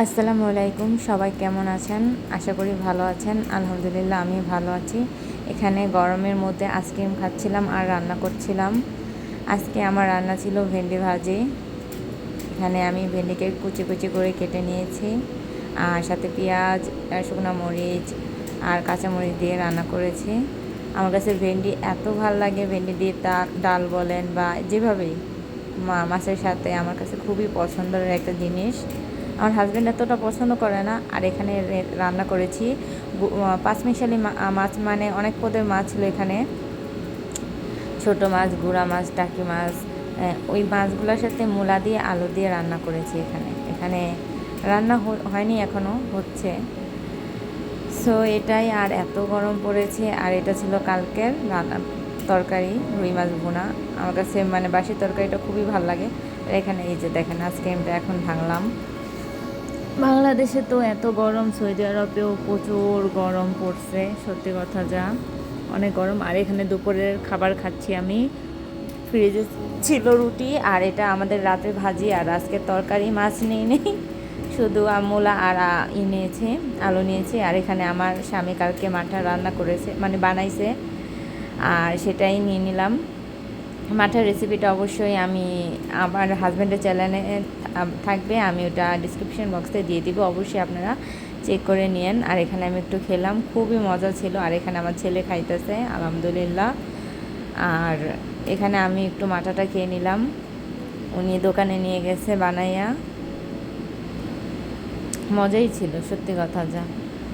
আসসালামু আলাইকুম, সবাই কেমন আছেন? আশা করি ভালো আছেন। আলহামদুলিল্লাহ আমি ভালো আছি। এখানে গরমের মধ্যে আইসক্রিম খাচ্ছিলাম আর রান্না করছিলাম। আজকে আমার রান্না ছিল ভেন্ডি ভাজি। এখানে আমি ভেন্ডিকে কুচি কুচি করে কেটে নিয়েছি, আর সাথে পেঁয়াজ, শুকনো মরিচ আর কাঁচামরিচ দিয়ে রান্না করেছি। আমার কাছে ভেন্ডি এত ভালো লাগে, ভেন্ডি দিয়ে ডাল বলেন বা যেভাবেই মাছের সাথে আমার কাছে খুবই পছন্দের একটা জিনিস। আমার হাজব্যান্ড এতটা পছন্দ করে না। আর এখানে রান্না করেছি পাঁচমিশালি মাছ, মানে অনেক পদের মাছ ছিল এখানে। ছোট মাছ, গুঁড়া মাছ, টাকি মাছ, ওই মাছগুলোর সাথে মূলা দিয়ে আলু দিয়ে রান্না করেছি। এখানে এখানে রান্না হয়নি, এখনও হচ্ছে। সো এটাই। আর এত গরম পড়েছে। আর এটা ছিল কালকের রান্না তরকারি, রুই মাছ ভুনা। আমার কাছে মানে বাসি তরকারিটা খুবই ভালো লাগে। আর এখানে এই যে দেখেন আজকে আমরা এখন ভাঙলাম। বাংলাদেশে তো এত গরম, সৌদি আরবেও প্রচুর গরম পড়ছে, সত্যি কথা যা অনেক গরম। আর এখানে দুপুরের খাবার খাচ্ছি আমি। ফ্রিজে ছিল রুটি, আর এটা আমাদের রাতের ভাজি। আর আজকে তরকারি মাছ নেই, শুধু মূলা আর নিয়েছি, আলু নিয়েছি। আর এখানে আমার স্বামী কালকে মাঠা রান্না করেছে, মানে বানাইছে, আর সেটাই নিয়ে নিলাম। মাঠার রেসিপিটা অবশ্যই আমি আমার হাজব্যান্ডের চ্যানেলে থাকবে, আমি ওটা ডিসক্রিপশন বক্সে দিয়ে দিব, অবশ্যই আপনারা চেক করে নিন। আর এখানে আমি একটু খেলাম, খুবই মজা ছিল। আর এখানে আমার ছেলে খাইতেছে, আলহামদুলিল্লাহ। আর এখানে আমি একটু মাঠাটা খেয়ে নিলাম, উনি দোকানে নিয়ে গেছে বানাইয়া। মজাই ছিল, সত্যি কথা যা।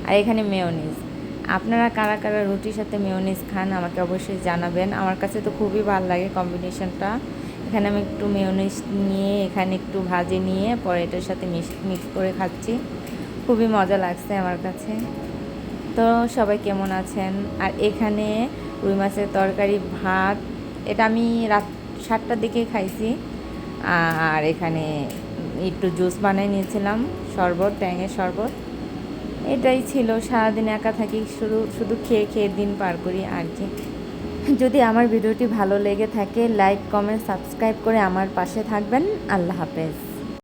আর এখানে মেয়োনিজ, আপনারা কারা কারা রুটির সাথে মেয়োনিজ খান আমাকে অবশ্যই জানাবেন। আমার কাছে তো খুবই ভালো লাগে কম্বিনেশনটা। এখানে আমি একটু মেয়োনিজ নিয়ে, এখানে একটু ভাজি নিয়ে পরে এটার সাথে মিক্স করে খাচ্ছি। খুবই মজা লাগছে আমার কাছে। তো সবাই কেমন আছেন? আর এখানে রুই মাছের তরকারি, ভাত, এটা আমি রাত 7টার দিকে খাইছি। আর এখানে একটু জুস বানিয়ে নিয়েছিলাম, শরবত, ট্যাঙের শরবত। এটাই ছিল। সারাদিন একা থাকি, শুধু শুধু খেয়ে খেয়ে দিন পার করি আর কি। যদি আমার ভিডিওটি ভালো লেগে থাকে, লাইক, কমেন্ট, সাবস্ক্রাইব করে আমার পাশে থাকবেন। আল্লাহ হাফেজ।